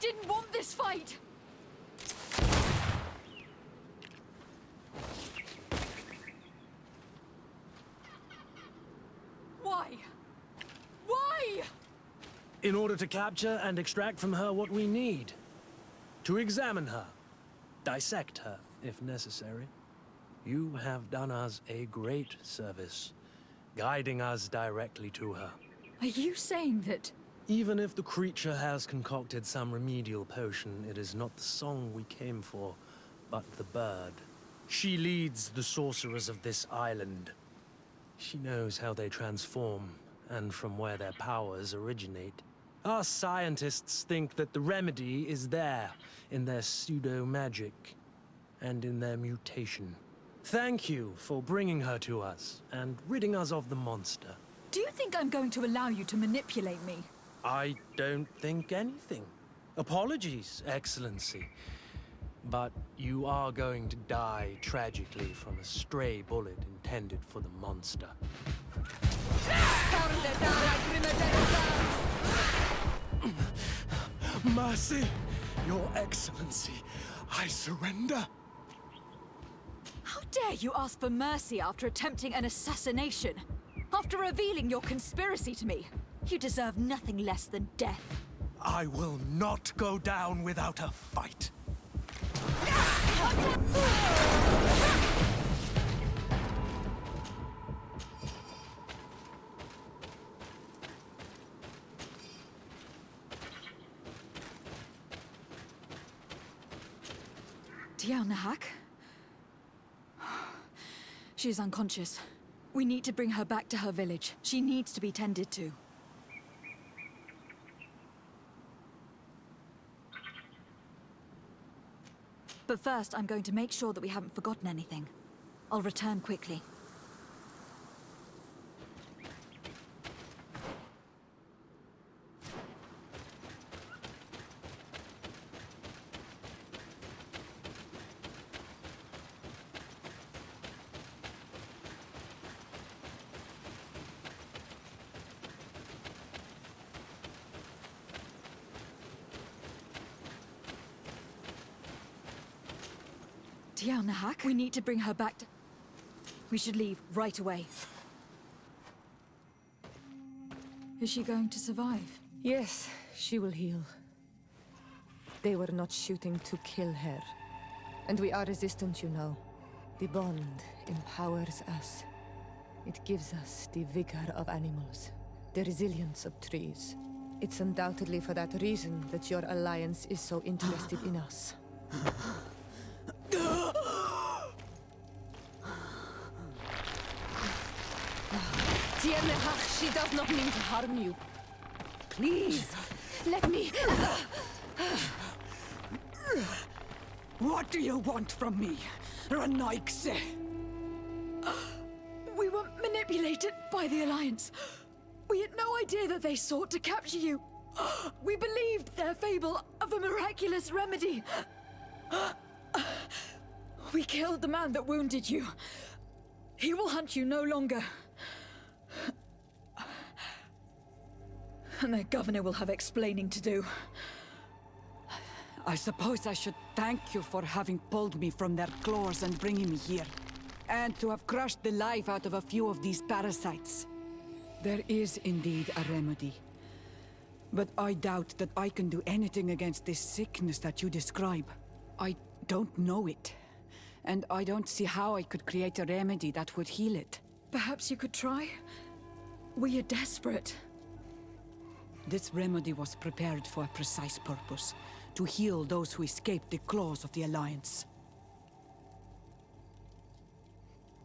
didn't want this fight! Why? Why? In order to capture and extract from her what we need. To examine her. Dissect her, if necessary. You have done us a great service, guiding us directly to her. Are you saying that... Even if the creature has concocted some remedial potion, it is not the song we came for, but the bird. She leads the sorcerers of this island. She knows how they transform, and from where their powers originate. Our scientists think that the remedy is there, in their pseudo-magic, and in their mutation. Thank you for bringing her to us, and ridding us of the monster. Do you think I'm going to allow you to manipulate me? I don't think anything. Apologies, Excellency. But you are going to die tragically from a stray bullet intended for the monster. Mercy, Your Excellency, I surrender. How dare you ask for mercy after attempting an assassination? After revealing your conspiracy to me? You deserve nothing less than death. I will not go down without a fight. Nahak? She is unconscious. We need to bring her back to her village. She needs to be tended to. But first, I'm going to make sure that we haven't forgotten anything. I'll return quickly. Nahak? We need to bring her back to... We should leave right away. Is she going to survive? Yes, she will heal. They were not shooting to kill her. And we are resistant, you know. The bond empowers us. It gives us the vigor of animals, the resilience of trees. It's undoubtedly for that reason that your alliance is so interested in us. She does not mean to harm you. Please, let me... What do you want from me, Ranaikse? We were manipulated by the Alliance. We had no idea that they sought to capture you. We believed their fable of a miraculous remedy. We killed the man that wounded you. He will hunt you no longer. And their governor will have explaining to do. I suppose I should thank you for having pulled me from their claws and bringing me here. And to have crushed the life out of a few of these parasites. There is indeed a remedy. But I doubt that I can do anything against this sickness that you describe. I don't know it. And I don't see how I could create a remedy that would heal it. Perhaps you could try? We are desperate. This remedy was prepared for a precise purpose. To heal those who escaped the claws of the Alliance.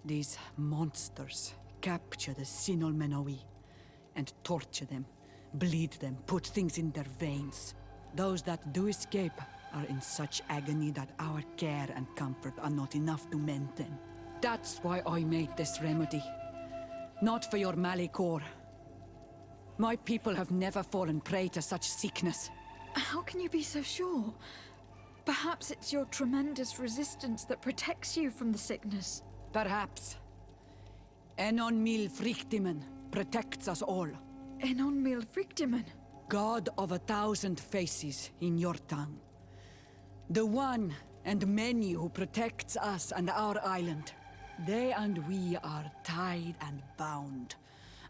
These monsters capture the Sinol Menoi and torture them, bleed them, put things in their veins. Those that do escape are in such agony that our care and comfort are not enough to mend them. That's why I made this remedy. Not for your Malikor. My people have never fallen prey to such sickness. How can you be so sure? Perhaps it's your tremendous resistance that protects you from the sickness. Perhaps. Enon mil frictimen protects us all. Enon mil frictimen? God of 1,000 faces in your tongue. The one and many who protects us and our island. They and we are tied and bound,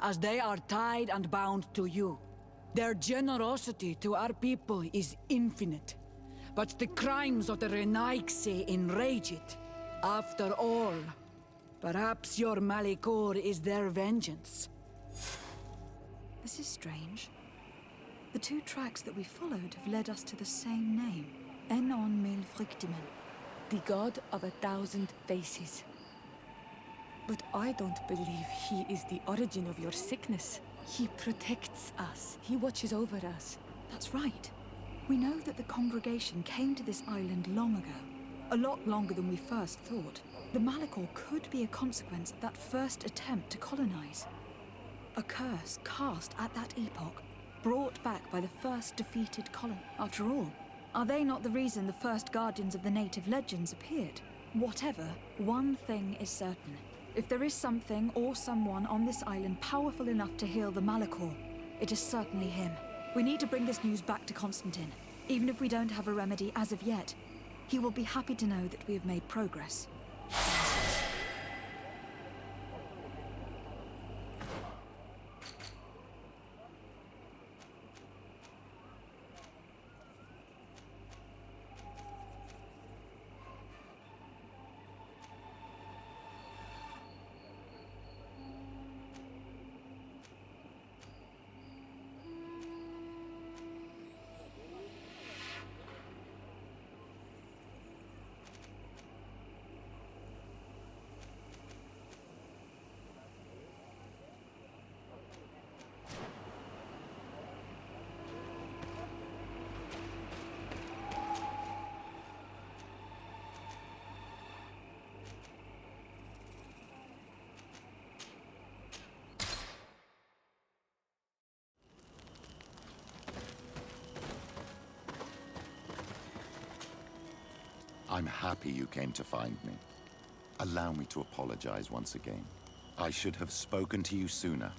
as they are tied and bound to you. Their generosity to our people is infinite, but the crimes of the Renaigse enrage it. After all, perhaps your Malikor is their vengeance. This is strange. The two tracks that we followed have led us to the same name. Enon Mil Frictimen. The god of 1,000 faces. But I don't believe he is the origin of your sickness. He protects us. He watches over us. That's right. We know that the congregation came to this island long ago. A lot longer than we first thought. The Malikor could be a consequence of that first attempt to colonize. A curse cast at that epoch, brought back by the first defeated colony. After all, are they not the reason the first guardians of the native legends appeared? Whatever, one thing is certain. If there is something or someone on this island powerful enough to heal the Malikor, it is certainly him. We need to bring this news back to Constantine. Even if we don't have a remedy as of yet, he will be happy to know that we have made progress. I'm happy you came to find me. Allow me to apologize once again. I should have spoken to you sooner,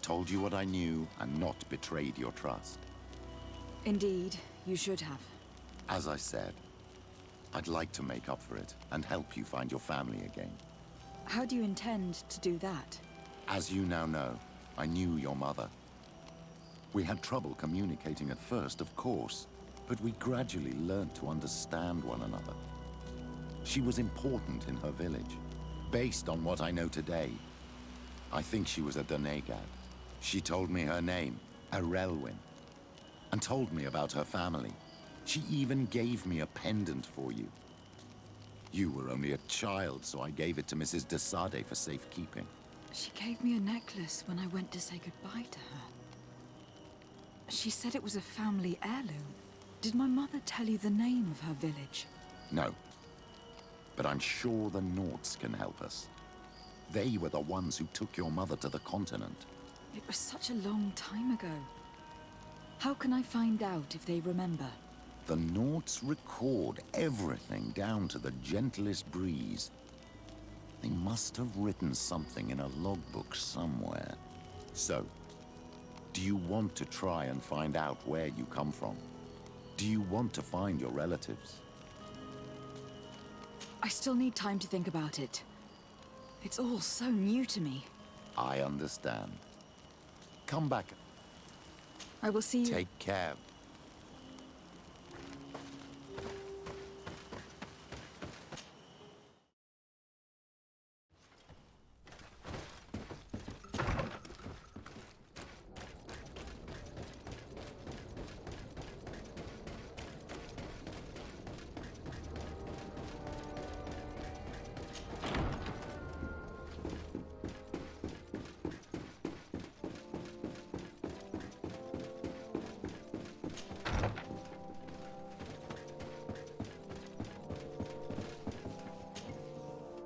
told you what I knew, and not betrayed your trust. Indeed, you should have. As I said, I'd like to make up for it and help you find your family again. How do you intend to do that? As you now know, I knew your mother. We had trouble communicating at first, of course, but we gradually learned to understand one another. She was important in her village. Based on what I know today, I think she was a Donegad. She told me her name, Arelwyn, and told me about her family. She even gave me a pendant for you. You were only a child, so I gave it to Mrs. de Sade for safekeeping. She gave me a necklace when I went to say goodbye to her. She said it was a family heirloom. Did my mother tell you the name of her village? No. But I'm sure the Nords can help us. They were the ones who took your mother to the continent. It was such a long time ago. How can I find out if they remember? The Nords record everything down to the gentlest breeze. They must have written something in a logbook somewhere. So, do you want to try and find out where you come from? Do you want to find your relatives? I still need time to think about it. It's all so new to me. I understand. Come back. I will see you. Take care.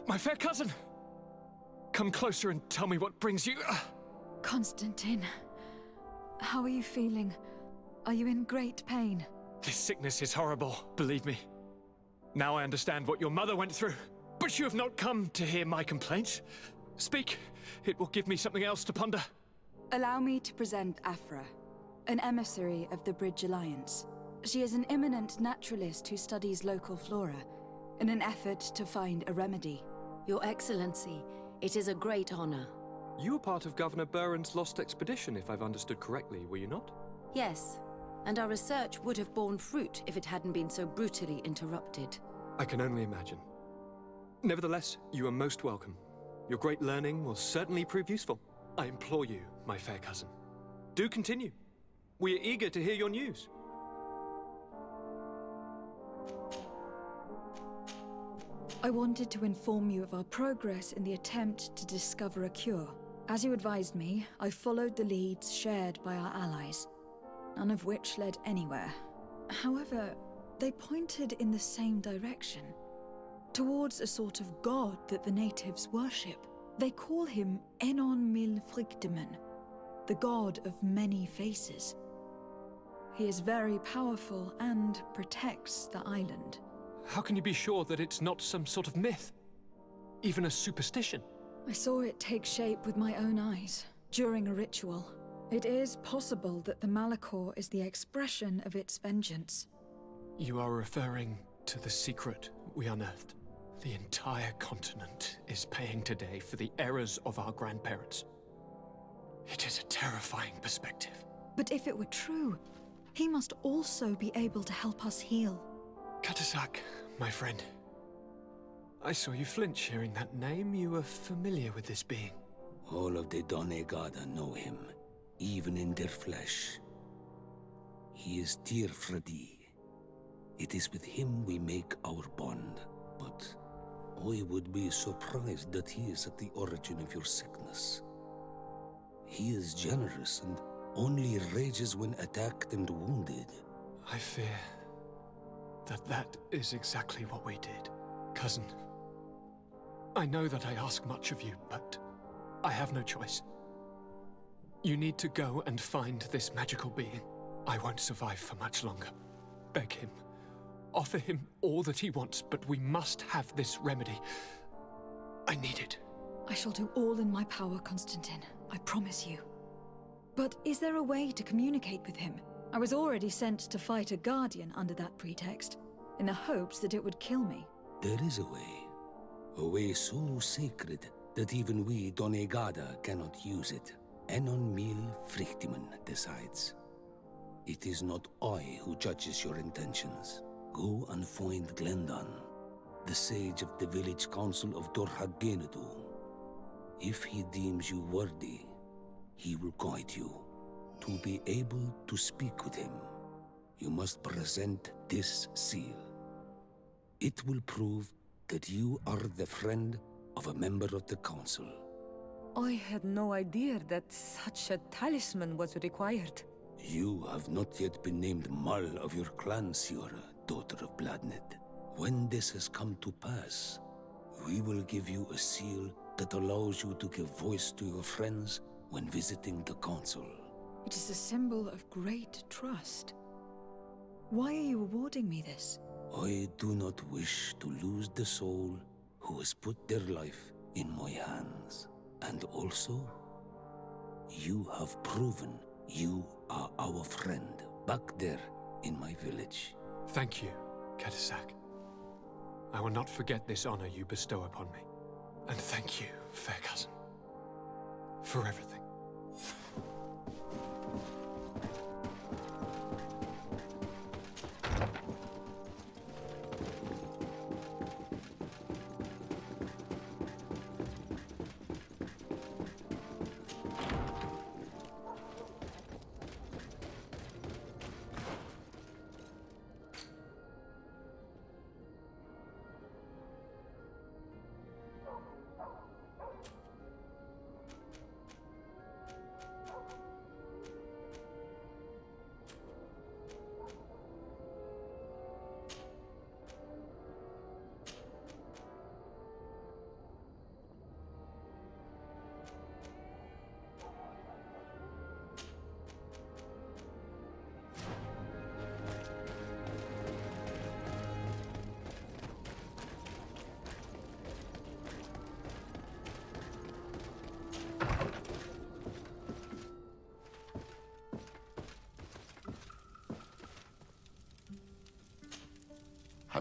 My fair cousin! Come closer and tell me what brings you... Constantine, how are you feeling? Are you in great pain? This sickness is horrible, believe me. Now I understand what your mother went through. But you have not come to hear my complaints. Speak. It will give me something else to ponder. Allow me to present Afra, an emissary of the Bridge Alliance. She is an eminent naturalist who studies local flora, in an effort to find a remedy. Your Excellency, it is a great honor. You were part of Governor Buren's lost expedition, if I've understood correctly, were you not? Yes, and our research would have borne fruit if it hadn't been so brutally interrupted. I can only imagine. Nevertheless, you are most welcome. Your great learning will certainly prove useful. I implore you, my fair cousin. Do continue. We are eager to hear your news. I wanted to inform you of our progress in the attempt to discover a cure. As you advised me, I followed the leads shared by our allies, none of which led anywhere. However, they pointed in the same direction, towards a sort of god that the natives worship. They call him Enon Mil Frictimen, the god of many faces. He is very powerful and protects the island. How can you be sure that it's not some sort of myth? Even a superstition? I saw it take shape with my own eyes, during a ritual. It is possible that the Malachor is the expression of its vengeance. You are referring to the secret we unearthed. The entire continent is paying today for the errors of our grandparents. It is a terrifying perspective. But if it were true, he must also be able to help us heal. Katasak, my friend. I saw you flinch hearing that name. You were familiar with this being. All of the Donegada know him, even in their flesh. He is Tirfredi. It is with him we make our bond, but I would be surprised that he is at the origin of your sickness. He is generous and only rages when attacked and wounded. I fear that is exactly what we did, cousin. I know that I ask much of you, but I have no choice. You need to go and find this magical being. I won't survive for much longer. Beg him. Offer him all that he wants, but we must have this remedy. I need it. I shall do all in my power, Constantin. I promise you. But is there a way to communicate with him? I was already sent to fight a guardian under that pretext, in the hopes that it would kill me. There is a way so sacred that even we Donegada cannot use it. Enon Mil Frictimen decides. It is not I who judges your intentions. Go and find Glendan, the sage of the village council of Dorhagenedu. If he deems you worthy, he will guide you. To be able to speak with him, you must present this seal. It will prove that you are the friend of a member of the council. I had no idea that such a talisman was required. You have not yet been named Mal of your clan, Siora, daughter of Bladned. When this has come to pass, we will give you a seal that allows you to give voice to your friends when visiting the council. It is a symbol of great trust. Why are you awarding me this? I do not wish to lose the soul who has put their life in my hands. And also, you have proven you are our friend back there in my village. Thank you, Katasak. I will not forget this honor you bestow upon me. And thank you, fair cousin, for everything.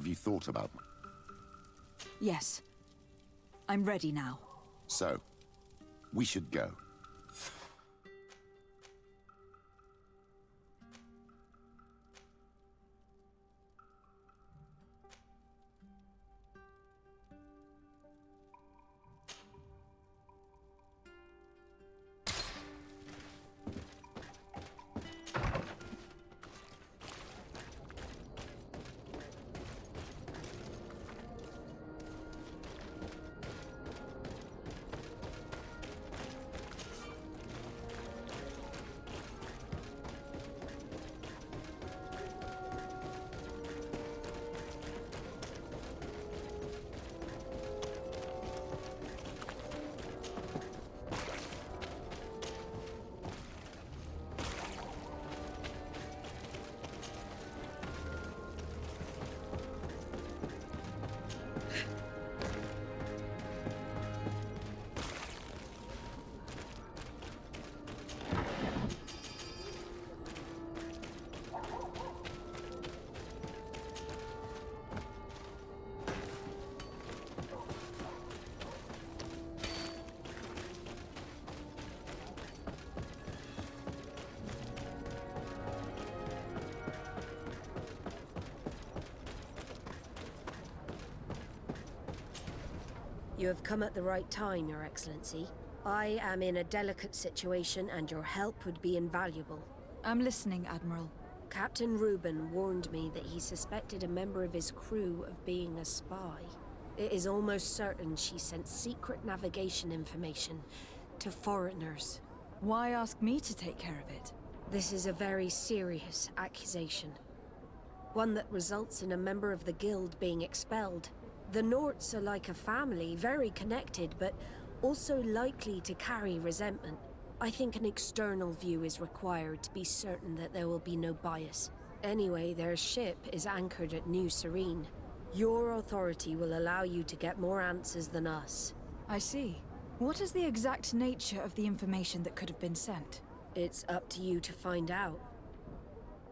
Have you thought about... Yes. I'm ready now. So, we should go. You have come at the right time, Your Excellency. I am in a delicate situation and your help would be invaluable. I'm listening, Admiral. Captain Reuben warned me that he suspected a member of his crew of being a spy. It is almost certain she sent secret navigation information to foreigners. Why ask me to take care of it? This is a very serious accusation. One that results in a member of the guild being expelled. The Norts are like a family, very connected, but also likely to carry resentment. I think an external view is required to be certain that there will be no bias. Anyway, their ship is anchored at New Serene. Your authority will allow you to get more answers than us. I see. What is the exact nature of the information that could have been sent? It's up to you to find out.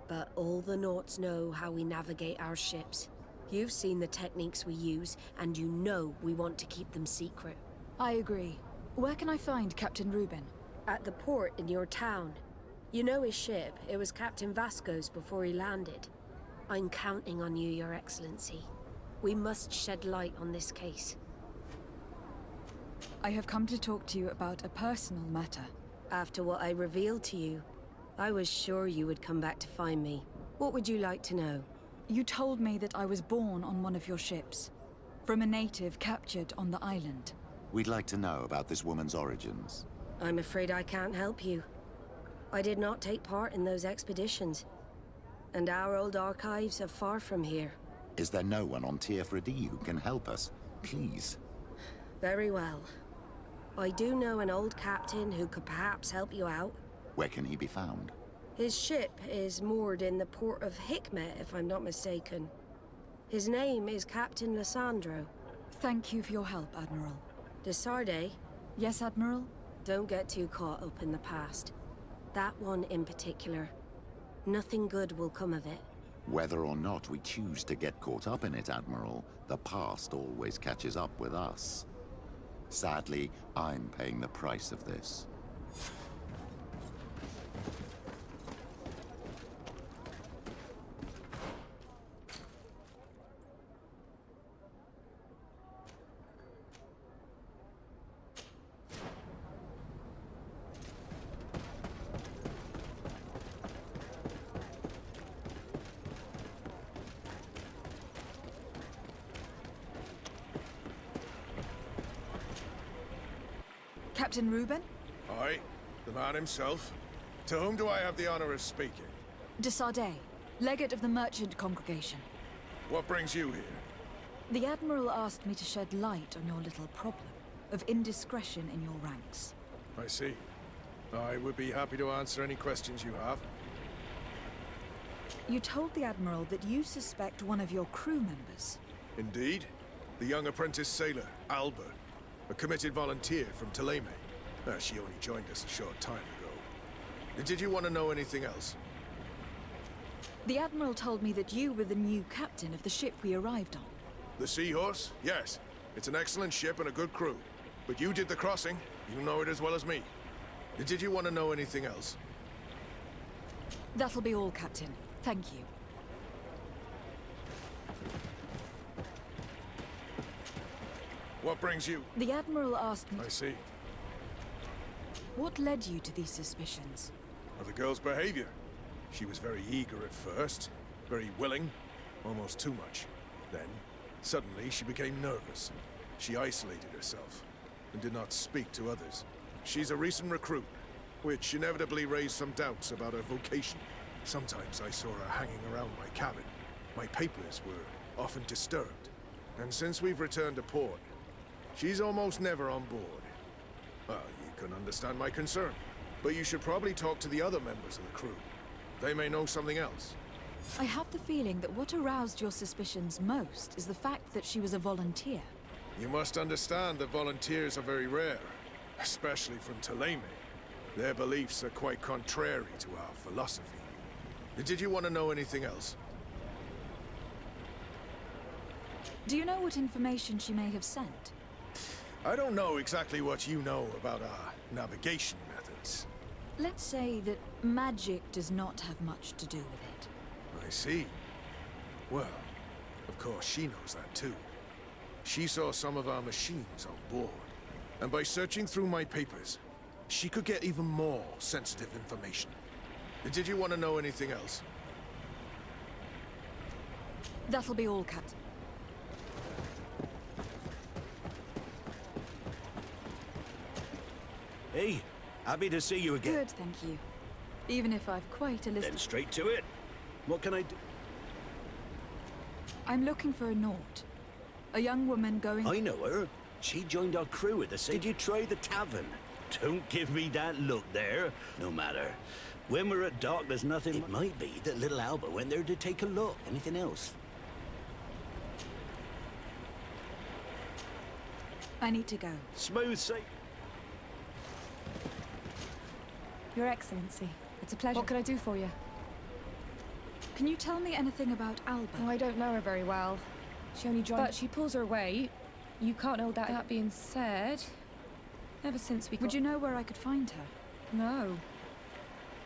But all the Norts know how we navigate our ships. You've seen the techniques we use, and you know we want to keep them secret. I agree. Where can I find Captain Reuben? At the port in your town. You know his ship. It was Captain Vasco's before he landed. I'm counting on you, Your Excellency. We must shed light on this case. I have come to talk to you about a personal matter. After what I revealed to you, I was sure you would come back to find me. What would you like to know? You told me that I was born on one of your ships, from a native captured on the island. We'd like to know about this woman's origins. I'm afraid I can't help you. I did not take part in those expeditions, and our old archives are far from here. Is there no one on Tier-Fredy who can help us? Please. Very well. I do know an old captain who could perhaps help you out. Where can he be found? His ship is moored in the port of Hikmet, if I'm not mistaken. His name is Captain Lissandro. Thank you for your help, Admiral. De Sardet? Yes, Admiral? Don't get too caught up in the past. That one in particular. Nothing good will come of it. Whether or not we choose to get caught up in it, Admiral, the past always catches up with us. Sadly, I'm paying the price of this. Captain Reuben? Aye, the man himself. To whom do I have the honor of speaking? De Sardet, legate of the merchant congregation. What brings you here? The Admiral asked me to shed light on your little problem of indiscretion in your ranks. I see. I would be happy to answer any questions you have. You told the Admiral that you suspect one of your crew members. Indeed. The young apprentice sailor, Albert. A committed volunteer from Ptolemy. She only joined us a short time ago. Did you want to know anything else? The Admiral told me that you were the new captain of the ship we arrived on. The Seahorse? Yes. It's an excellent ship and a good crew. But you did the crossing. You know it as well as me. Did you want to know anything else? That'll be all, Captain. Thank you. What brings you? The Admiral asked me... I see. What led you to these suspicions? Well, the girl's behavior. She was very eager at first, very willing, almost too much. Then, suddenly, she became nervous. She isolated herself and did not speak to others. She's a recent recruit, which inevitably raised some doubts about her vocation. Sometimes I saw her hanging around my cabin. My papers were often disturbed. And since we've returned to port, she's almost never on board. Well, you can understand my concern, but you should probably talk to the other members of the crew. They may know something else. I have the feeling that what aroused your suspicions most is the fact that she was a volunteer. You must understand that volunteers are very rare, especially from Thélème. Their beliefs are quite contrary to our philosophy. Did you want to know anything else? Do you know what information she may have sent? I don't know exactly what you know about our navigation methods. Let's say that magic does not have much to do with it. I see. Well, of course she knows that too. She saw some of our machines on board. And by searching through my papers, she could get even more sensitive information. Did you want to know anything else? That'll be all, Captain. Hey, happy to see you again. Good, thank you. Even if I've quite a list... Then straight to it. What can I do? I'm looking for a Naut. A young woman going... I know her. She joined our crew at the same... Did you try the tavern? Don't give me that look there. No matter. When we're at dock, there's nothing... It might be that little Alba went there to take a look. Anything else? I need to go. Smooth sail. Your Excellency, it's a pleasure. What can I do for you? Can you tell me anything about Alba? Oh, I don't know her very well. She only joined... But she pulls her weight. You can't know that. That being said, ever since we got... Would you know where I could find her? No.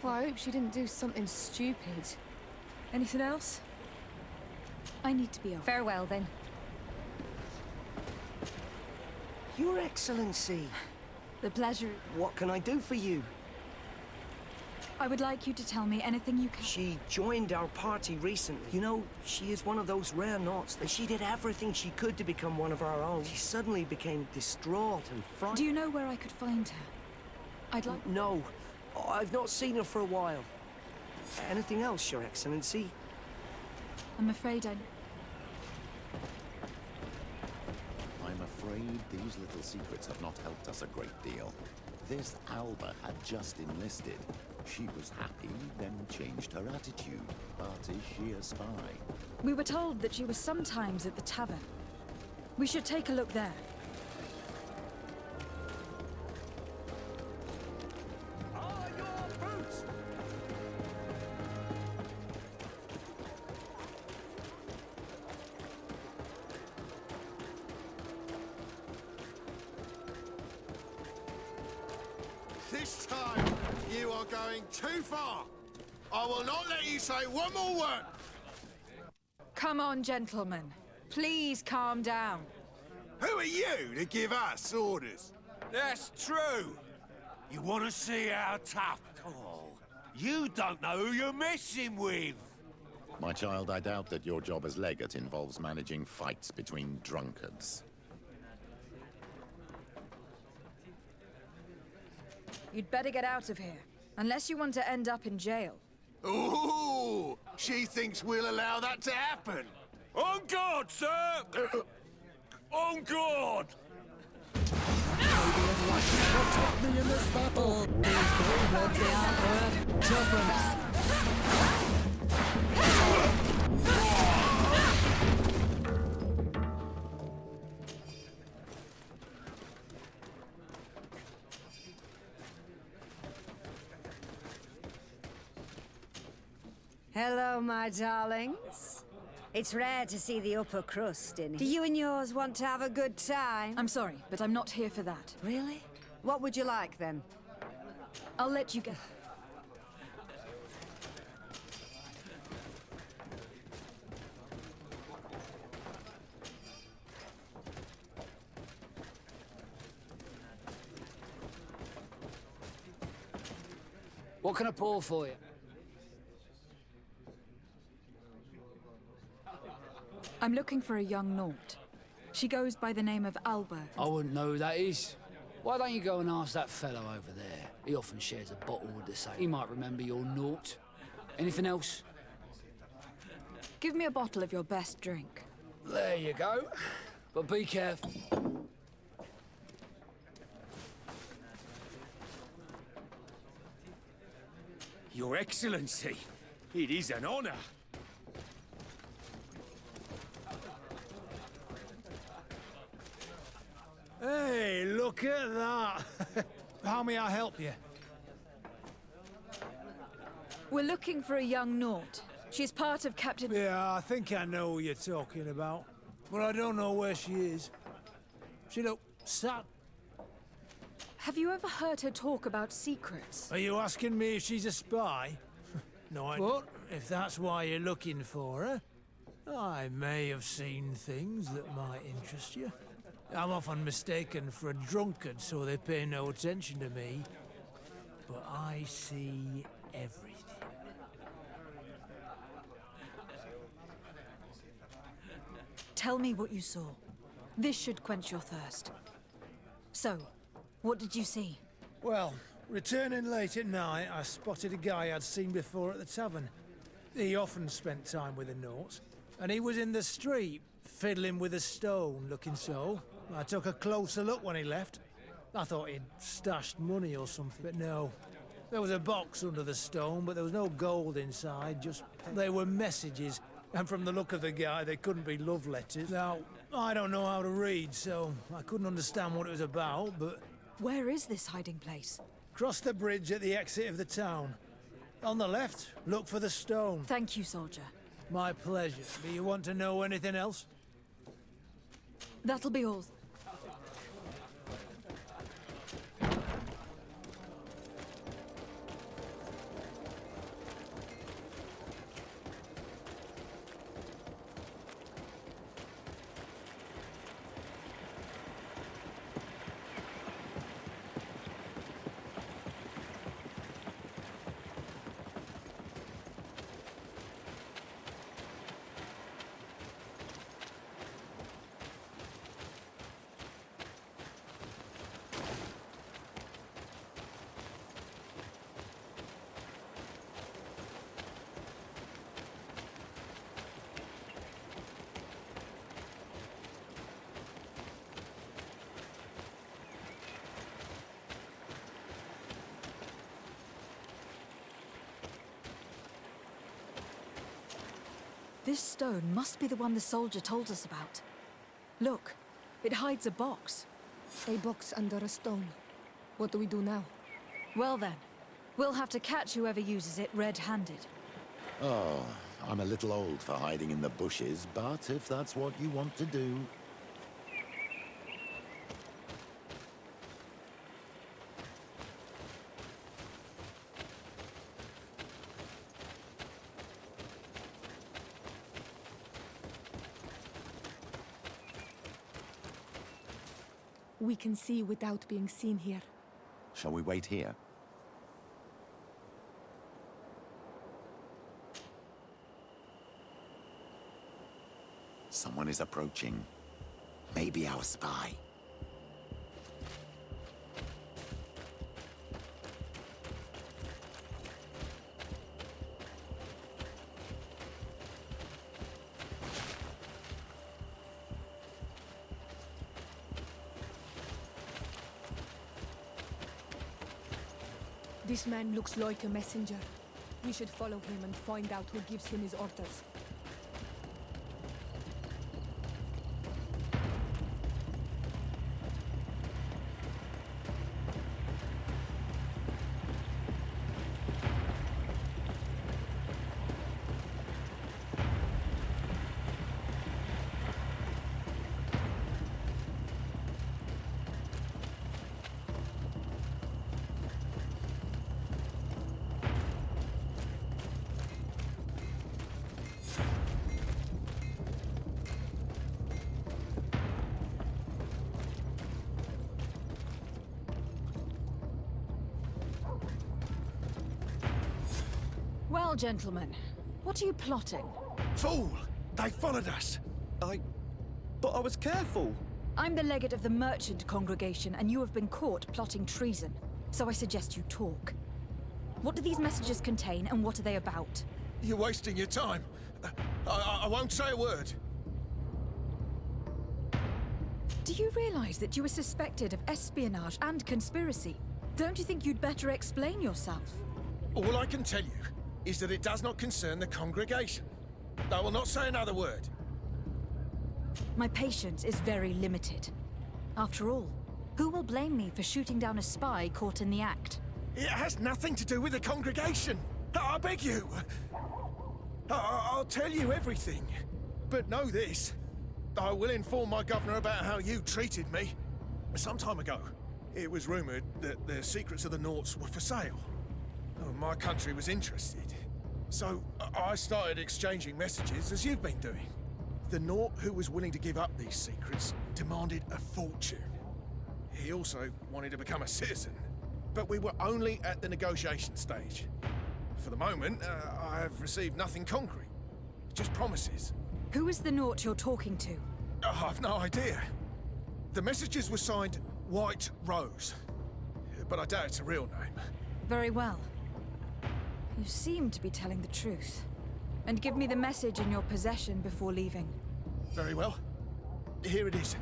Well, I hope she didn't do something stupid. Anything else? I need to be off. Farewell, then. Your Excellency. The pleasure... What can I do for you? I would like you to tell me anything you can. She joined our party recently. You know, she is one of those rare Nauts that she did everything she could to become one of our own. She suddenly became distraught and frightened. Do you know where I could find her? I'd like... No. I've not seen her for a while. Anything else, Your Excellency? I'm afraid I'm afraid these little secrets have not helped us a great deal. This Alba had just enlisted. She was happy, then changed her attitude. But is she a spy? We were told that she was sometimes at the tavern. We should take a look there. Are your boots? This time, you are going too far. I will not let you say one more word. Come on, gentlemen. Please calm down. Who are you to give us orders? That's true. You want to see how tough? Oh, you don't know who you're messing with. My child, I doubt that your job as legate involves managing fights between drunkards. You'd better get out of here, unless you want to end up in jail. Ooh, she thinks we'll allow that to happen. On guard, sir! On guard! Hello, my darlings. It's rare to see the upper crust in here. Do you and yours want to have a good time? I'm sorry, but I'm not here for that. Really? What would you like, then? I'll let you go. What can I pour for you? I'm looking for a young Naut. She goes by the name of Alba. I wouldn't know who that is. Why don't you go and ask that fellow over there? He often shares a bottle with the same. He might remember your Naut. Anything else? Give me a bottle of your best drink. There you go. But be careful. Your Excellency, it is an honor. Hey, look at that. How may I help you? We're looking for a young Naut. She's part of Captain... Yeah, I think I know who you're talking about. But I don't know where she is. She look sad. Have you ever heard her talk about secrets? Are you asking me if she's a spy? No, but if that's why you're looking for her, I may have seen things that might interest you. I'm often mistaken for a drunkard, so they pay no attention to me. But I see everything. Tell me what you saw. This should quench your thirst. So, what did you see? Well, returning late at night, I spotted a guy I'd seen before at the tavern. He often spent time with the Nauts, and he was in the street, fiddling with a stone, looking so. I took a closer look when he left. I thought he'd stashed money or something, but no. There was a box under the stone, but there was no gold inside, just... They were messages, and from the look of the guy, they couldn't be love letters. Now, I don't know how to read, so I couldn't understand what it was about, but... Where is this hiding place? Cross the bridge at the exit of the town. On the left, look for the stone. Thank you, soldier. My pleasure. Do you want to know anything else? That'll be all. This stone must be the one the soldier told us about. Look, it hides a box. A box under a stone. What do we do now? Well then, we'll have to catch whoever uses it red-handed. Oh, I'm a little old for hiding in the bushes, but if that's what you want to do... We can see without being seen here. Shall we wait here? Someone is approaching. Maybe our spy. This man looks like a messenger. We should follow him and find out who gives him his orders. Now, gentlemen, what are you plotting? Fool! They followed us! But I was careful! I'm the legate of the merchant congregation, and you have been caught plotting treason. So I suggest you talk. What do these messages contain, and what are they about? You're wasting your time. I won't say a word. Do you realize that you were suspected of espionage and conspiracy? Don't you think you'd better explain yourself? All I can tell you is that it does not concern the congregation. I will not say another word. My patience is very limited. After all, who will blame me for shooting down a spy caught in the act? It has nothing to do with the congregation. I beg you. I'll tell you everything. But know this. I will inform my governor about how you treated me. Some time ago, it was rumored that the secrets of the Nauts were for sale. My country was interested. So I started exchanging messages as you've been doing. The Naut who was willing to give up these secrets demanded a fortune. He also wanted to become a citizen. But we were only at the negotiation stage. For the moment, I have received nothing concrete. Just promises. Who is the Naut you're talking to? I've no idea. The messages were signed White Rose. But I doubt it's a real name. Very well. You seem to be telling the truth. And give me the message in your possession before leaving. Very well. Here it is.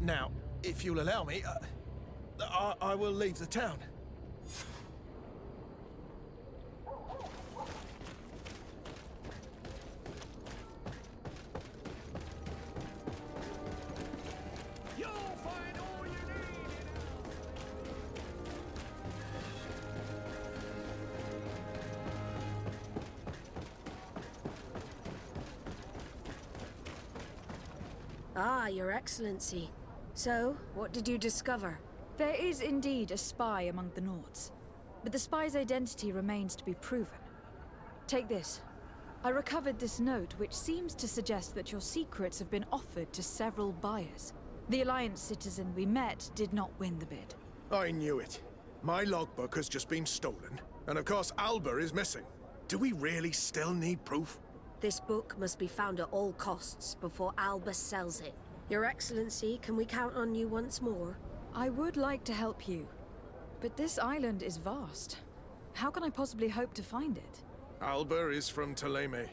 Now, if you'll allow me, I will leave the town. Ah, Your Excellency. So, what did you discover? There is indeed a spy among the Nauts, but the spy's identity remains to be proven. Take this. I recovered this note, which seems to suggest that your secrets have been offered to several buyers. The Alliance citizen we met did not win the bid. I knew it. My logbook has just been stolen, and of course Alba is missing. Do we really still need proof? This book must be found at all costs before Alba sells it. Your Excellency, can we count on you once more? I would like to help you, but this island is vast. How can I possibly hope to find it? Alba is from Teleme.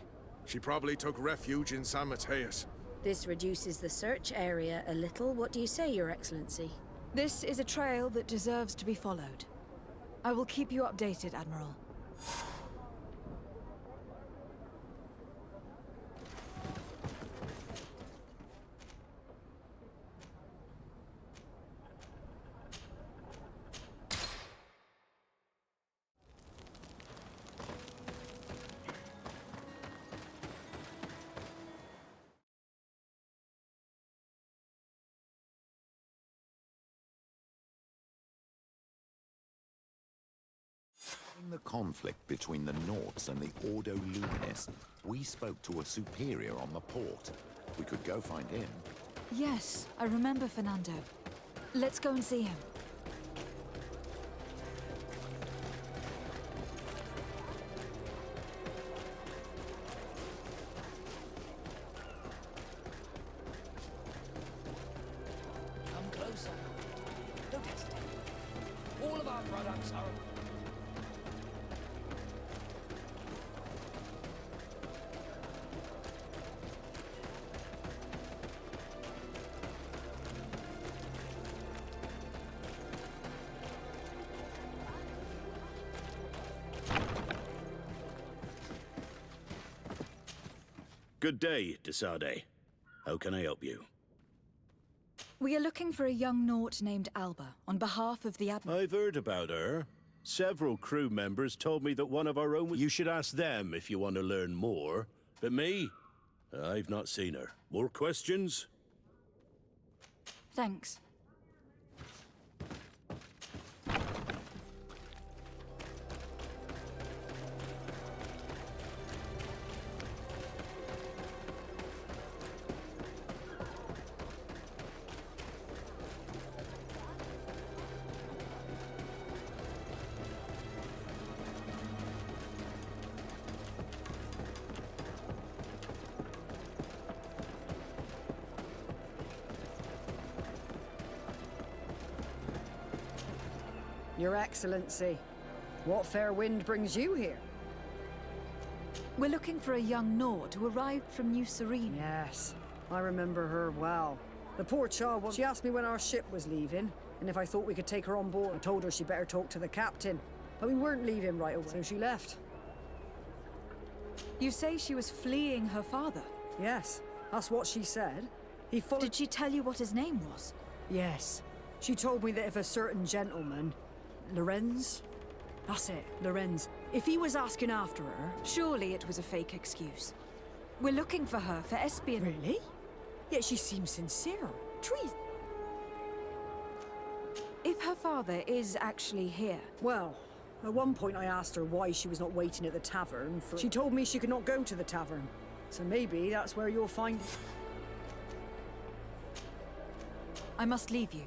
She probably took refuge in San Mateus. This reduces the search area a little. What do you say, Your Excellency? This is a trail that deserves to be followed. I will keep you updated, Admiral. In the conflict between the Nauts and the Ordo Luminis, we spoke to a superior on the port. We could go find him. Yes, I remember Fernando. Let's go and see him. Come closer. Don't hesitate. All of our products are... Good day, Desade. How can I help you? We are looking for a young Naut named Alba, on behalf of the Admiral. I've heard about her. Several crew members told me that one of our own... You should ask them if you want to learn more. But me? I've not seen her. More questions? Thanks. Your Excellency, what fair wind brings you here? We're looking for a young Nord who arrived from New Serene. Yes, I remember her well. The poor child, she asked me when our ship was leaving, and if I thought we could take her on board. I told her she'd better talk to the captain, but we weren't leaving right away, so she left. You say she was fleeing her father? Yes, that's what she said. He followed... Did she tell you what his name was? Yes. She told me that if a certain gentleman, Lorenz? That's it, Lorenz. If he was asking after her... Surely it was a fake excuse. We're looking for her for espionage. Really? Yet she seems sincere. Treason. If her father is actually here... Well, at one point I asked her why she was not waiting at the tavern for... She told me she could not go to the tavern. So maybe that's where you'll find... I must leave you.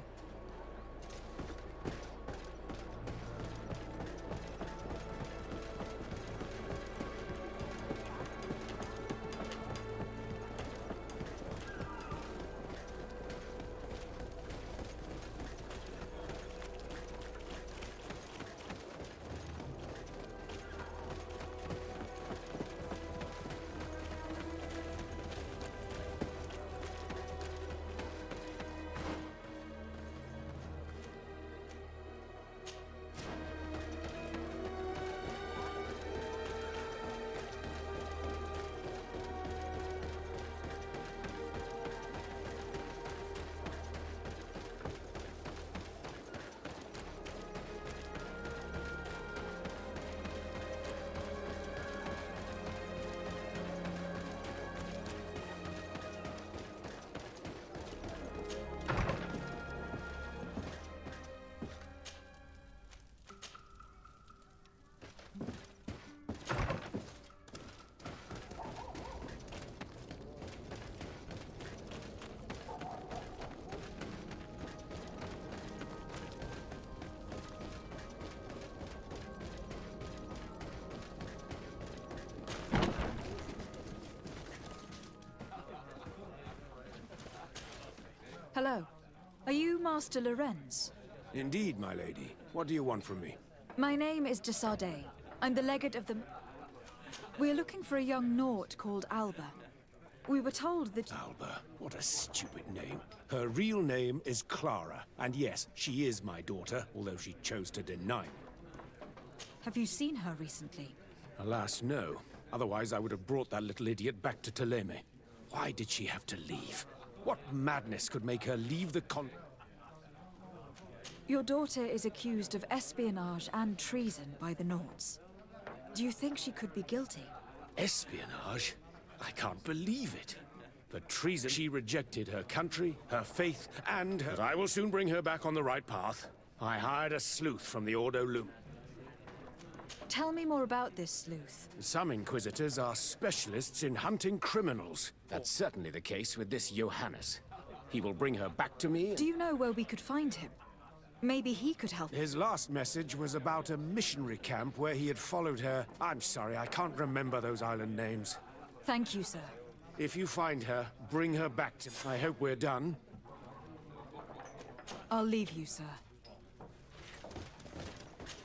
Hello. Are you Master Lorenz? Indeed, my lady. What do you want from me? My name is de Sardet. I'm the legate of the... We're looking for a young Nort called Alba. We were told that... Alba? What a stupid name. Her real name is Clara. And yes, she is my daughter, although she chose to deny me. Have you seen her recently? Alas, no. Otherwise, I would have brought that little idiot back to Toleme. Why did she have to leave? What madness could make her leave the Your daughter is accused of espionage and treason by the Norts. Do you think she could be guilty? Espionage? I can't believe it. For treason, she rejected her country, her faith, and her... But I will soon bring her back on the right path. I hired a sleuth from the Ordo Lum. Tell me more about this sleuth. Some Inquisitors are specialists in hunting criminals. That's certainly the case with this Johannes. He will bring her back to me. Do you know where we could find him? Maybe he could help. His last message was about a missionary camp where he had followed her. I'm sorry, I can't remember those island names. Thank you, sir. If you find her, bring her back to me. I hope we're done. I'll leave you, sir.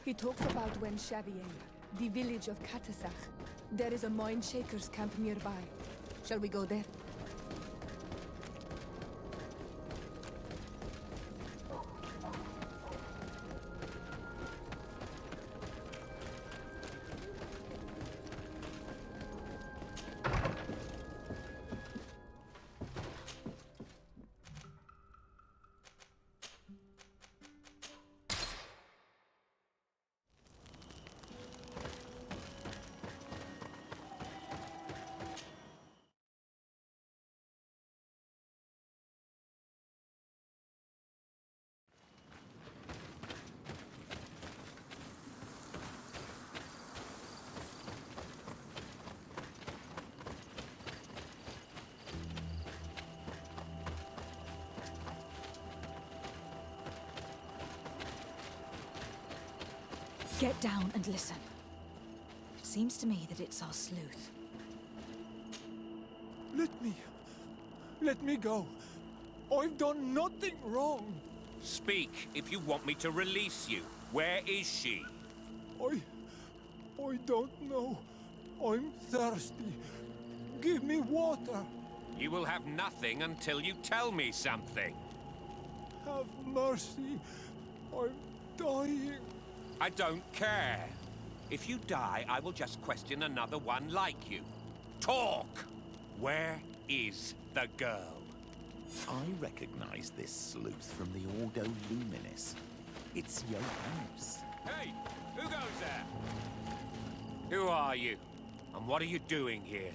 He talks about Wen Shavien, the village of Katasach. There is a mind shaker's camp nearby. Shall we go there? Get down and listen. It seems to me that it's our sleuth. Let me go. I've done nothing wrong. Speak if you want me to release you. Where is she? I don't know. I'm thirsty. Give me water. You will have nothing until you tell me something. Have mercy. I'm dying. I don't care. If you die, I will just question another one like you. Talk! Where is the girl? I recognize this sleuth from the Ordo Luminis. It's Johannes. Hey! Who goes there? Who are you? And what are you doing here?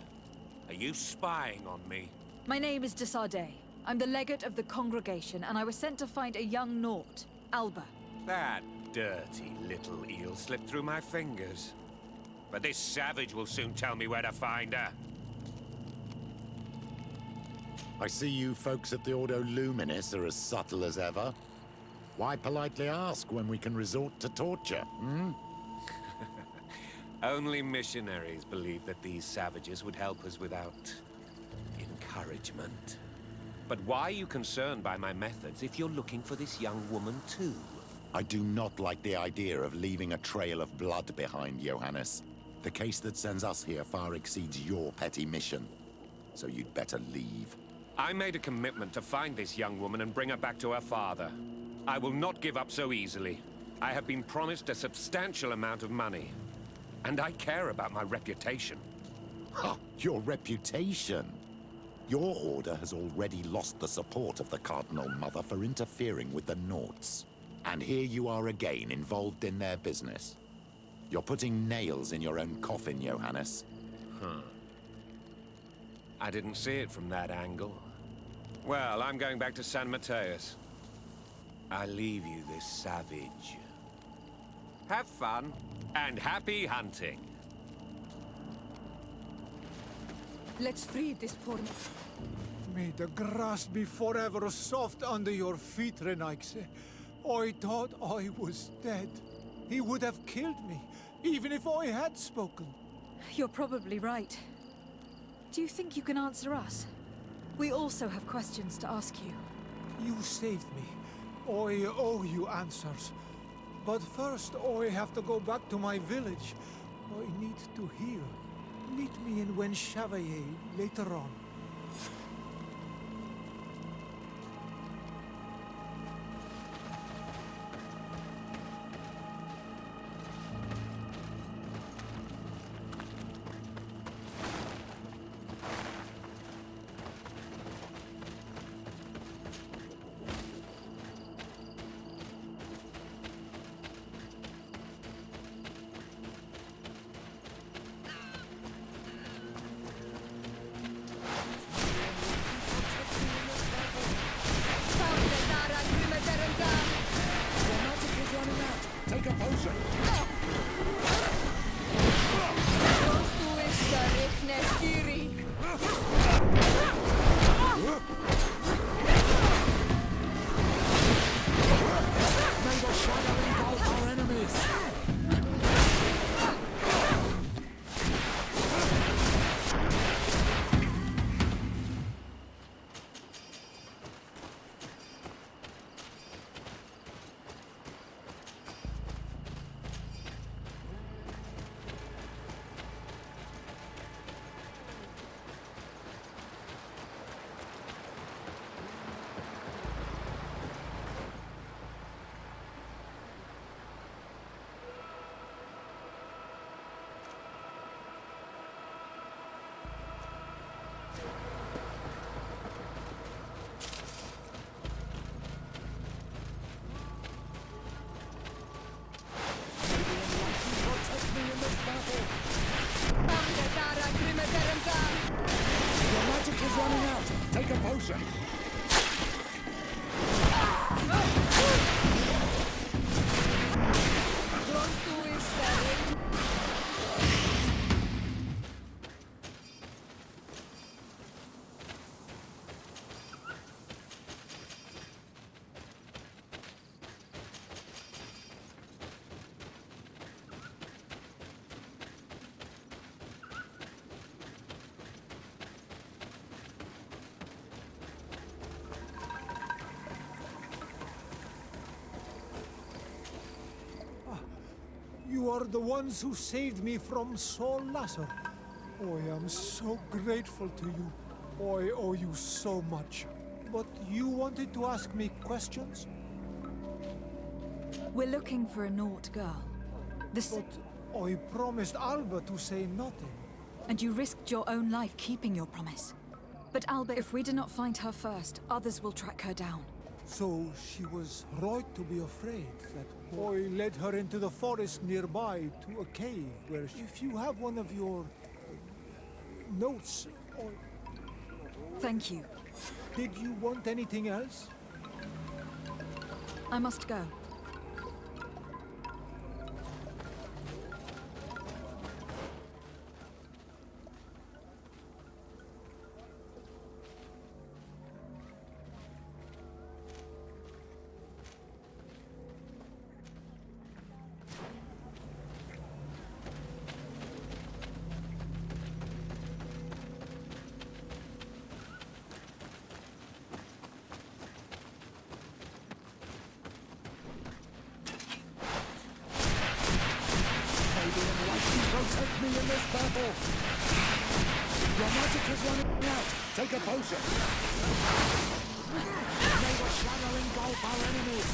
Are you spying on me? My name is Desardet. I'm the legate of the congregation, and I was sent to find a young Naut, Alba. That dirty little eel slipped through my fingers. But this savage will soon tell me where to find her. I see you folks at the Ordo Luminis are as subtle as ever. Why politely ask when we can resort to torture, hmm? Only missionaries believe that these savages would help us without encouragement. But why are you concerned by my methods if you're looking for this young woman too? I do not like the idea of leaving a trail of blood behind, Johannes. The case that sends us here far exceeds your petty mission. So you'd better leave. I made a commitment to find this young woman and bring her back to her father. I will not give up so easily. I have been promised a substantial amount of money. And I care about my reputation. Ha! Your reputation? Your order has already lost the support of the Cardinal Mother for interfering with the Nauts. And here you are again, involved in their business. You're putting nails in your own coffin, Johannes. Huh. I didn't see it from that angle. Well, I'm going back to San Mateus. I leave you this savage. Have fun, and happy hunting. Let's free this poor man. May the grass be forever soft under your feet, Renaigse. I thought I was dead. He would have killed me, even if I had spoken. You're probably right. Do you think you can answer us? We also have questions to ask you. You saved me. I owe you answers. But first, I have to go back to my village. I need to heal. Meet me in Wen Chevalier later on. You are the ones who saved me from Saul Lasser. I am so grateful to you. I owe you so much. But you wanted to ask me questions? We're looking for a Naut girl. But I promised Alba to say nothing. And you risked your own life keeping your promise. But Alba, if we do not find her first, others will track her down. So she was right to be afraid that I led her into the forest nearby to a cave where if you have one of your notes or... Thank you. Did you want anything else? I must go. Protect me in this battle! Your magic is running out! Take a potion! May the shadow engulf our enemies!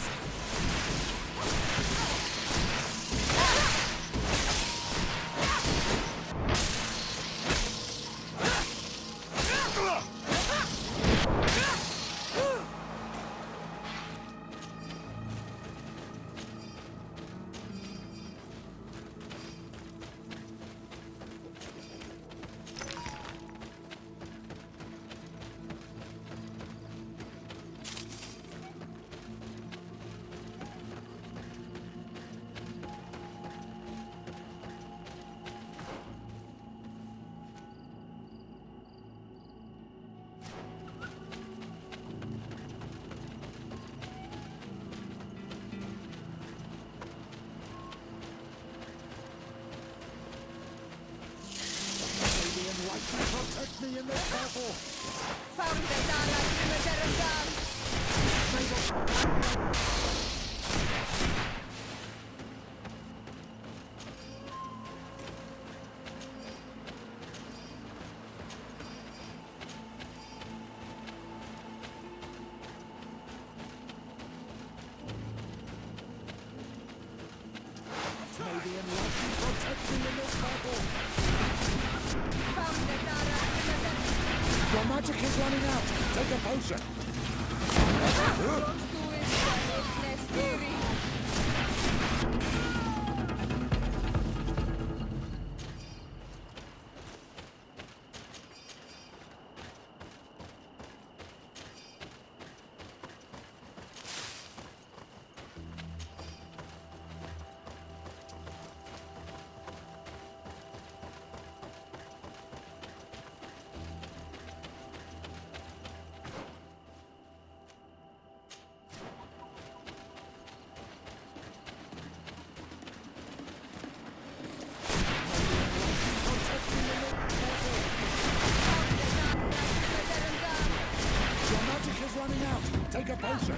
Protect me in this battle! Found the Dala May the enlightened protect me in this battle! Your magic is running out! Take a potion! Running out! Take a potion!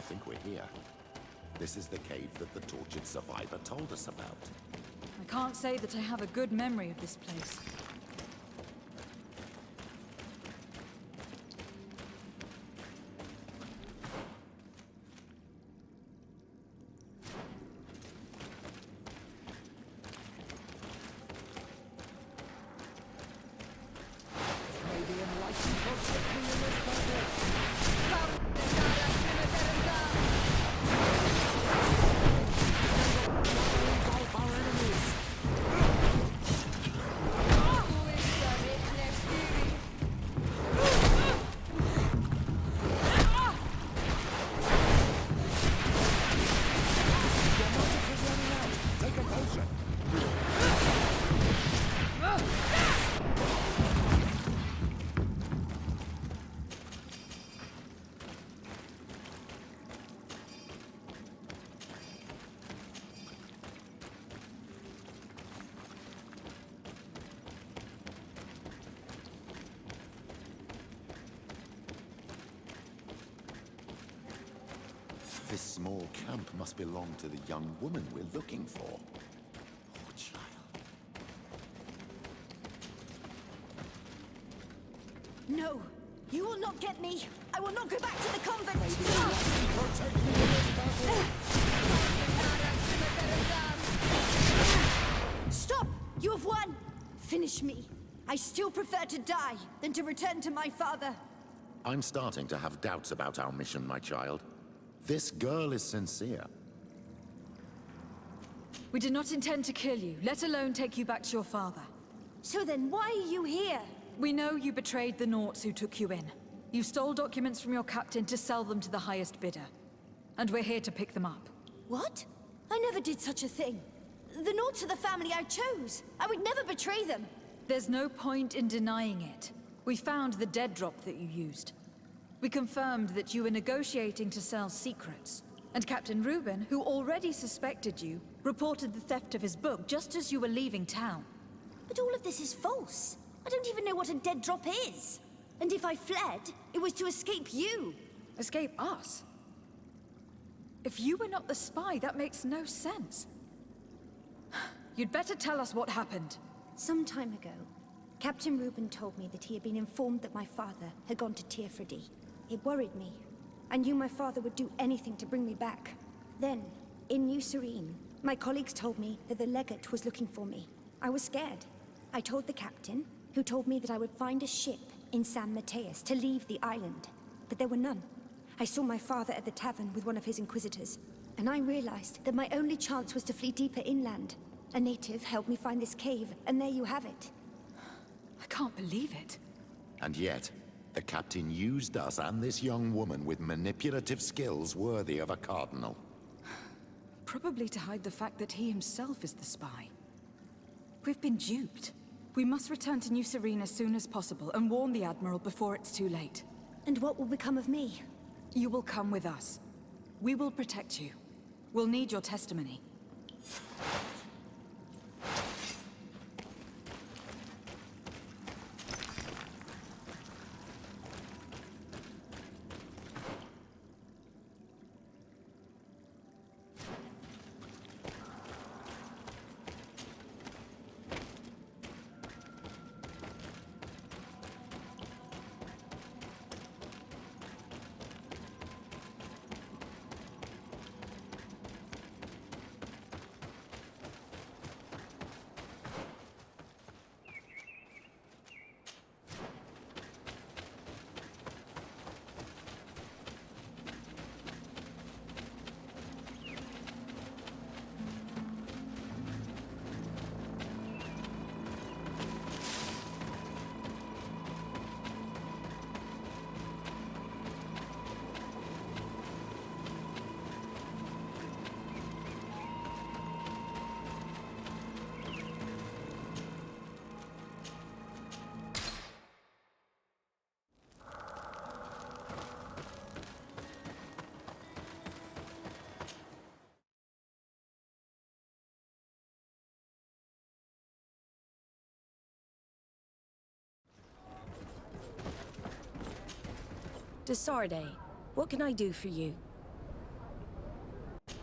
think we're here. This is the cave that the tortured survivor told us about. I can't say that I have a good memory of this place. This small camp must belong to the young woman we're looking for. Poor child. No! You will not get me! I will not go back to the convent! Protect me in this battle! Stop! You have won! Finish me. I still prefer to die than to return to my father. I'm starting to have doubts about our mission, my child. This girl is sincere. We did not intend to kill you, let alone take you back to your father. So then, why are you here? We know you betrayed the Nauts who took you in. You stole documents from your captain to sell them to the highest bidder. And we're here to pick them up. What? I never did such a thing. The Nauts are the family I chose. I would never betray them. There's no point in denying it. We found the dead drop that you used. We confirmed that you were negotiating to sell secrets. And Captain Reuben, who already suspected you, reported the theft of his book just as you were leaving town. But all of this is false. I don't even know what a dead drop is. And if I fled, it was to escape you. Escape us? If you were not the spy, that makes no sense. You'd better tell us what happened. Some time ago, Captain Reuben told me that he had been informed that my father had gone to Teerfredi. It worried me. I knew my father would do anything to bring me back. Then, in New Serene, my colleagues told me that the legate was looking for me. I was scared. I told the captain, who told me that I would find a ship in San Mateus to leave the island. But there were none. I saw my father at the tavern with one of his inquisitors, and I realized that my only chance was to flee deeper inland. A native helped me find this cave, and there you have it. I can't believe it. And yet, the captain used us and this young woman with manipulative skills worthy of a cardinal. Probably to hide the fact that he himself is the spy. We've been duped. We must return to New Serene as soon as possible and warn the Admiral before it's too late. And what will become of me? You will come with us. We will protect you. We'll need your testimony. Desarde, what can I do for you?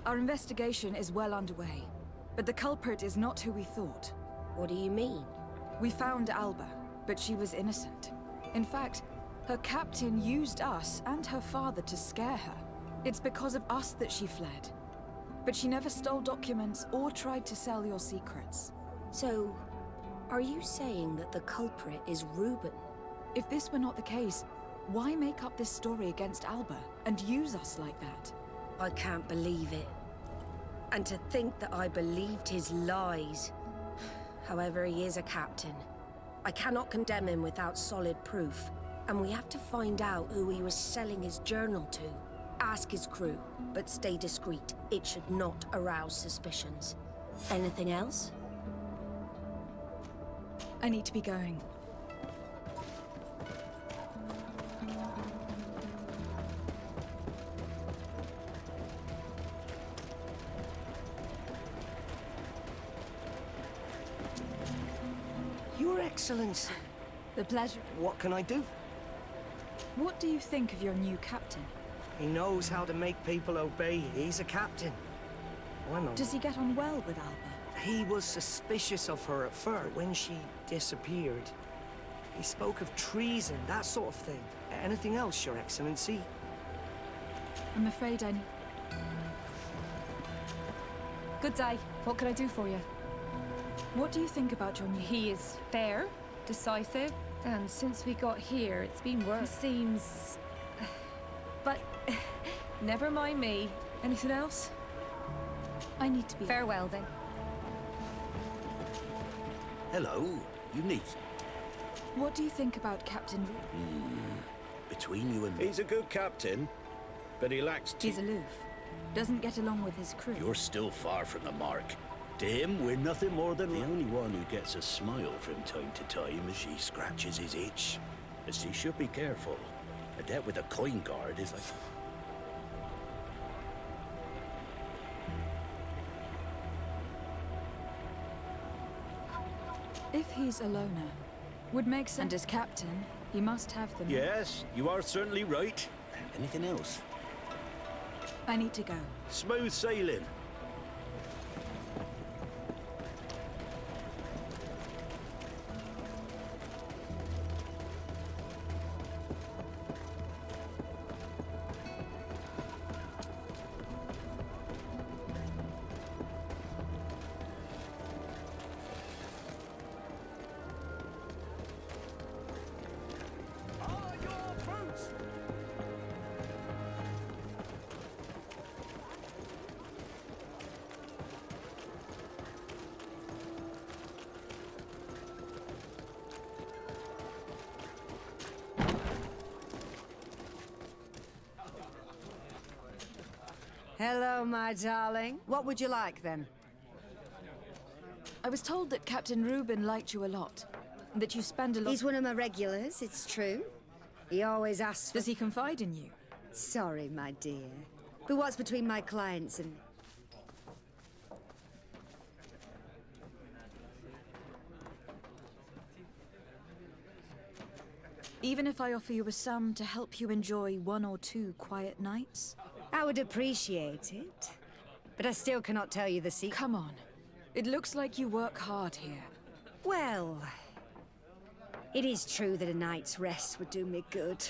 Our investigation is well underway, but the culprit is not who we thought. What do you mean? We found Alba, but she was innocent. In fact, her captain used us and her father to scare her. It's because of us that she fled. But she never stole documents or tried to sell your secrets. So, are you saying that the culprit is Reuben? If this were not the case, why make up this story against Alba and use us like that? I can't believe it. And to think that I believed his lies. However, he is a captain. I cannot condemn him without solid proof. And we have to find out who he was selling his journal to. Ask his crew, but stay discreet. It should not arouse suspicions. Anything else? I need to be going. Your Excellency. The pleasure. What can I do? What do you think of your new captain? He knows how to make people obey. He's a captain. Does he get on well with Alba? He was suspicious of her at first. When she disappeared, he spoke of treason, that sort of thing. Anything else, Your Excellency? I'm afraid I... Good day. What can I do for you? What do you think about your new... He is fair, decisive, and since we got here, it's been worse. He seems... But never mind me. Anything else? I need to be... Farewell, then. Hello, you neat. What do you think about Captain... Between you and me... He's a good captain, but he lacks He's aloof. Doesn't get along with his crew. You're still far from the mark. To him, we're nothing more than the only one who gets a smile from time to time as she scratches his itch. As he should be careful. A debt with a coin guard is like... If he's a loner, would make sense. And as captain, he must have them. Yes, you are certainly right. Anything else? I need to go. Smooth sailing. Hello, my darling. What would you like, then? I was told that Captain Reuben liked you a lot. And that you spend a lot... He's one of my regulars, it's true. He always asks for... Does he confide in you? Sorry, my dear. But what's between my clients and... Even if I offer you a sum to help you enjoy 1 or 2 quiet nights? I would appreciate it. But I still cannot tell you the secret. Come on. It looks like you work hard here. Well... It is true that a night's rest would do me good.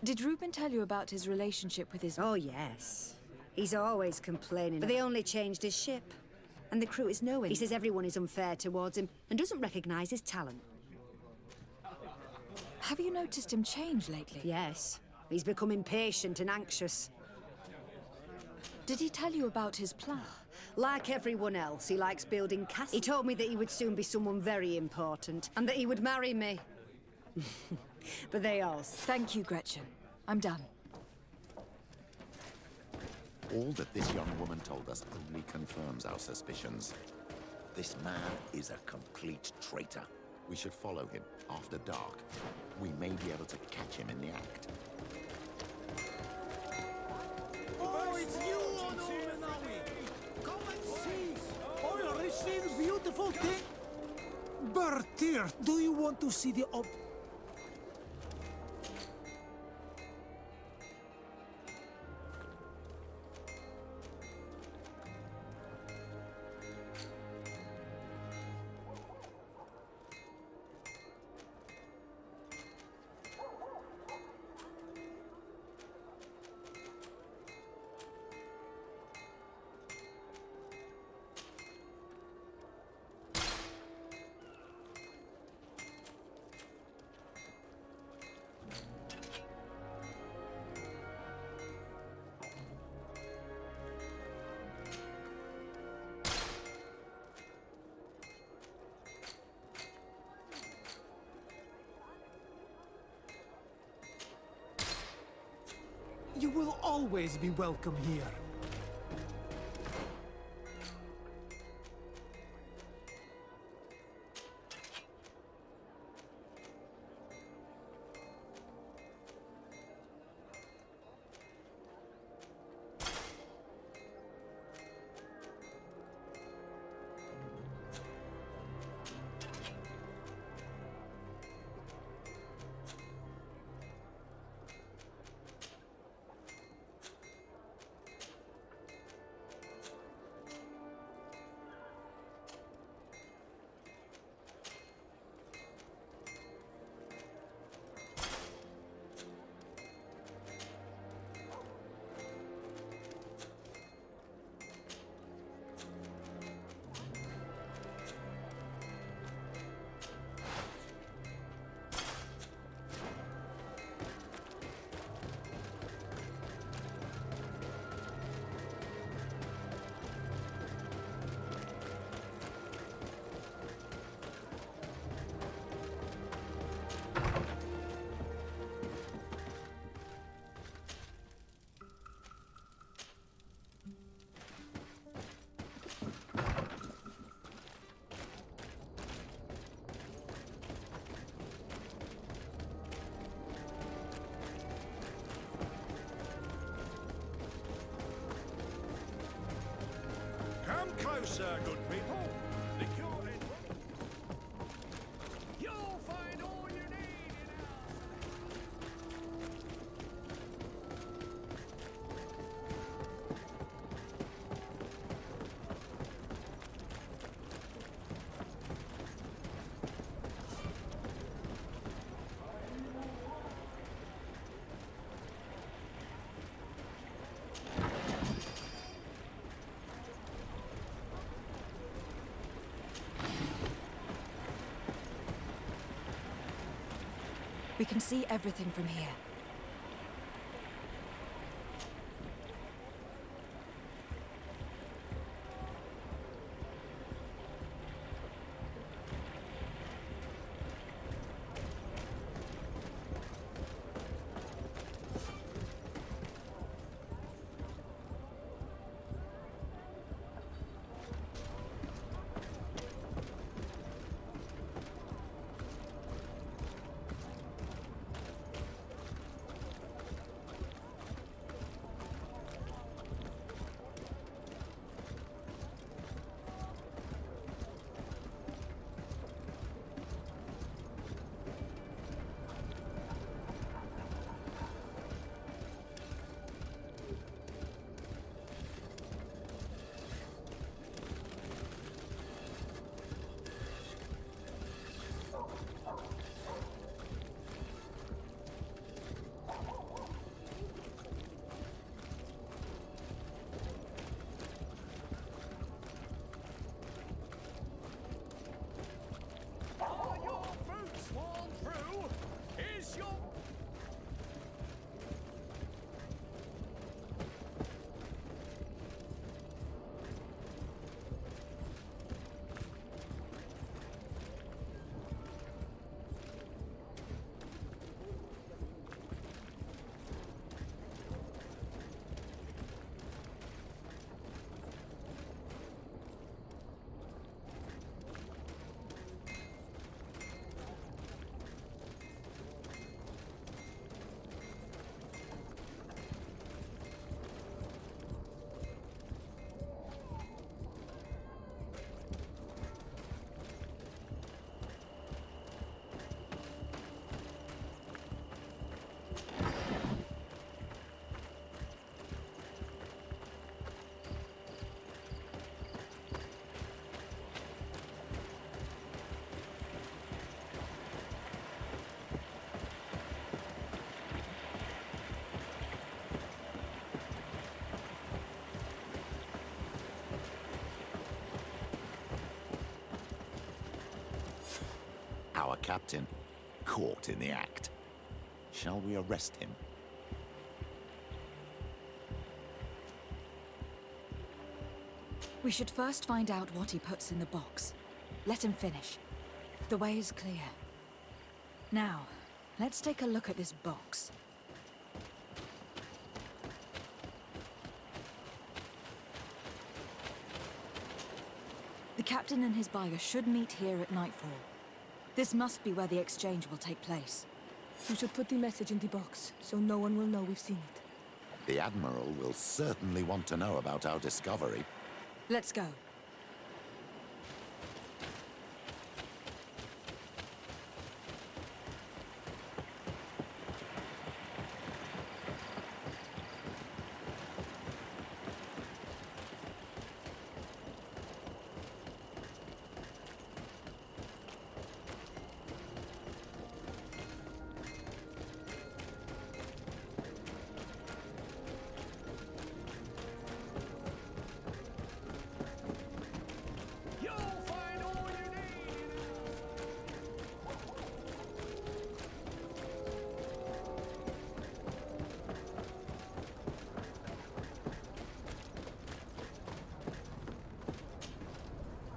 Did Reuben tell you about his relationship with his... Oh, yes. He's always complaining. But they only changed his ship. And the crew is knowing. He says everyone is unfair towards him and doesn't recognize his talent. Have you noticed him change lately? Yes. He's become impatient and anxious. Did he tell you about his plan? Like everyone else, he likes building castles. He told me that he would soon be someone very important, and that he would marry me. But they all... Thank you, Gretchen. I'm done. All that this young woman told us only confirms our suspicions. This man is a complete traitor. We should follow him after dark. We may be able to catch him in the act. Oh, it's you, Onomenawi! Come and see! Oh, you see the beautiful thing? Bertir, do you want to see the will always be welcome here. Come closer, good people. The cure is... You'll find all you need in We can see everything from here. Our captain, caught in the act. Shall we arrest him? We should first find out what he puts in the box. Let him finish. The way is clear. Now, let's take a look at this box. captain and his buyer should meet here at nightfall. This must be where the exchange will take place. We should put the message in the box, so no one will know we've seen it. The Admiral will certainly want to know about our discovery. Let's go.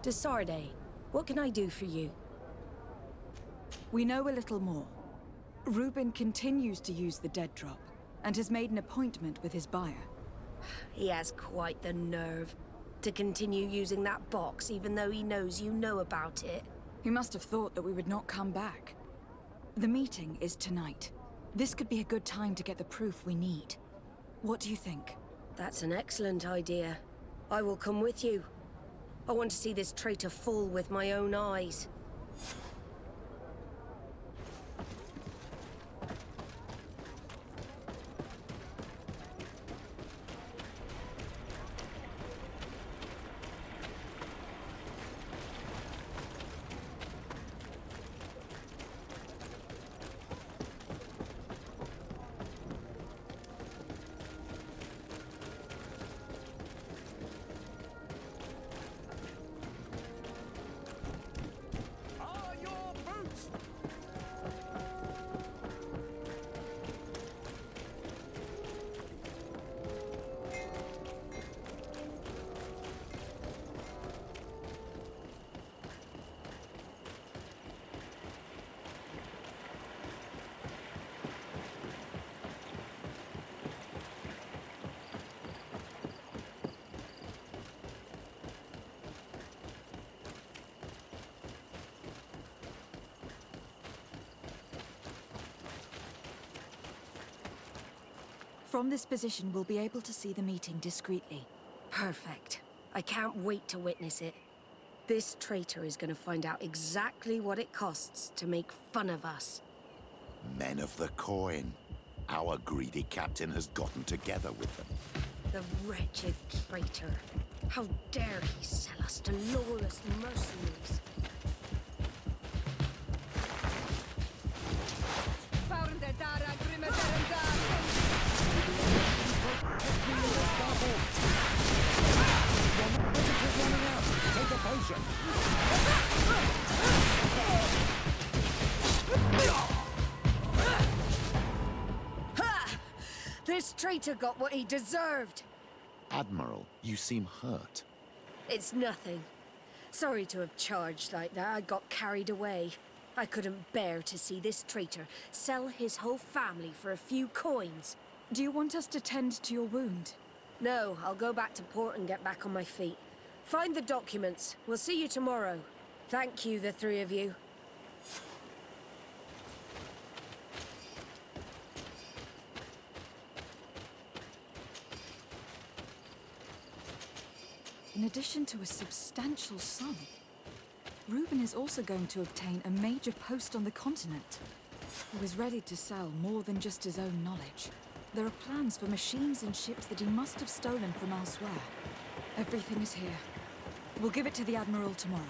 Desarde, what can I do for you? We know a little more. Reuben continues to use the dead drop, and has made an appointment with his buyer. He has quite the nerve to continue using that box, even though he knows you know about it. He must have thought that we would not come back. The meeting is tonight. This could be a good time to get the proof we need. What do you think? That's an excellent idea. I will come with you. I want to see this traitor fall with my own eyes. From this position, we'll be able to see the meeting discreetly. Perfect. I can't wait to witness it. This traitor is going to find out exactly what it costs to make fun of us. Men of the coin. Our greedy captain has gotten together with them. The wretched traitor. How dare he sell us to lawless mercenaries? Take a potion. Ha! This traitor got what he deserved. Admiral, you seem hurt. It's nothing. Sorry to have charged like that. I got carried away. I couldn't bear to see this traitor sell his whole family for a few coins. Do you want us to tend to your wound? No, I'll go back to port and get back on my feet. Find the documents. We'll see you tomorrow. Thank you, the three of you. In addition to a substantial sum, Reuben is also going to obtain a major post on the continent. He was ready to sell more than just his own knowledge. There are plans for machines and ships that he must have stolen from elsewhere. Everything is here. We'll give it to the Admiral tomorrow.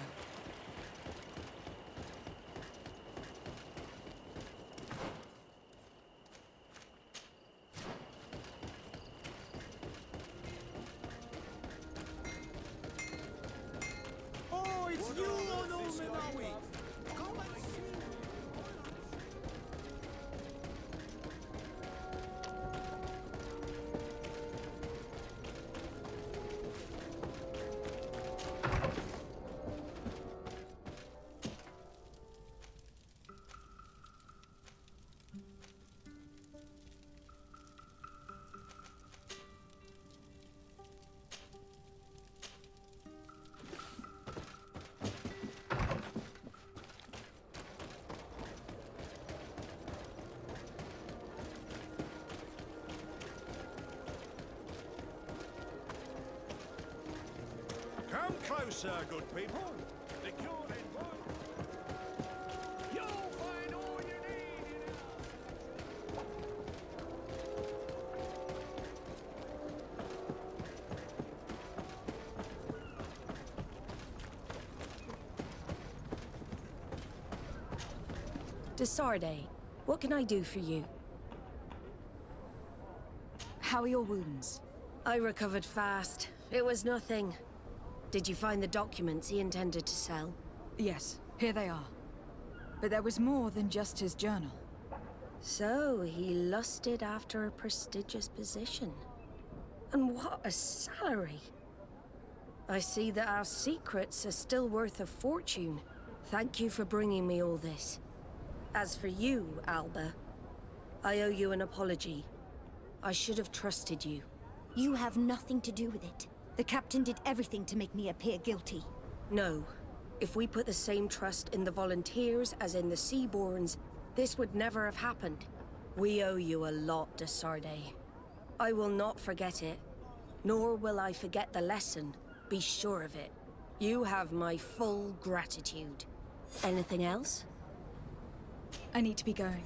Oh, it's you, Menawi! Come and see. closer, good people. The cure is right. You'll find all you need in Desarde, what can I do for you? How are your wounds? I recovered fast. It was nothing. Did you find the documents he intended to sell? Yes, here they are. But there was more than just his journal. So, he lusted after a prestigious position. And what a salary! I see that our secrets are still worth a fortune. Thank you for bringing me all this. As for you, Alba, I owe you an apology. I should have trusted you. You have nothing to do with it. The captain did everything to make me appear guilty. No. If we put the same trust in the volunteers as in the Seaborns, this would never have happened. We owe you a lot, Desarde. I will not forget it. Nor will I forget the lesson. Be sure of it. You have my full gratitude. Anything else? I need to be going.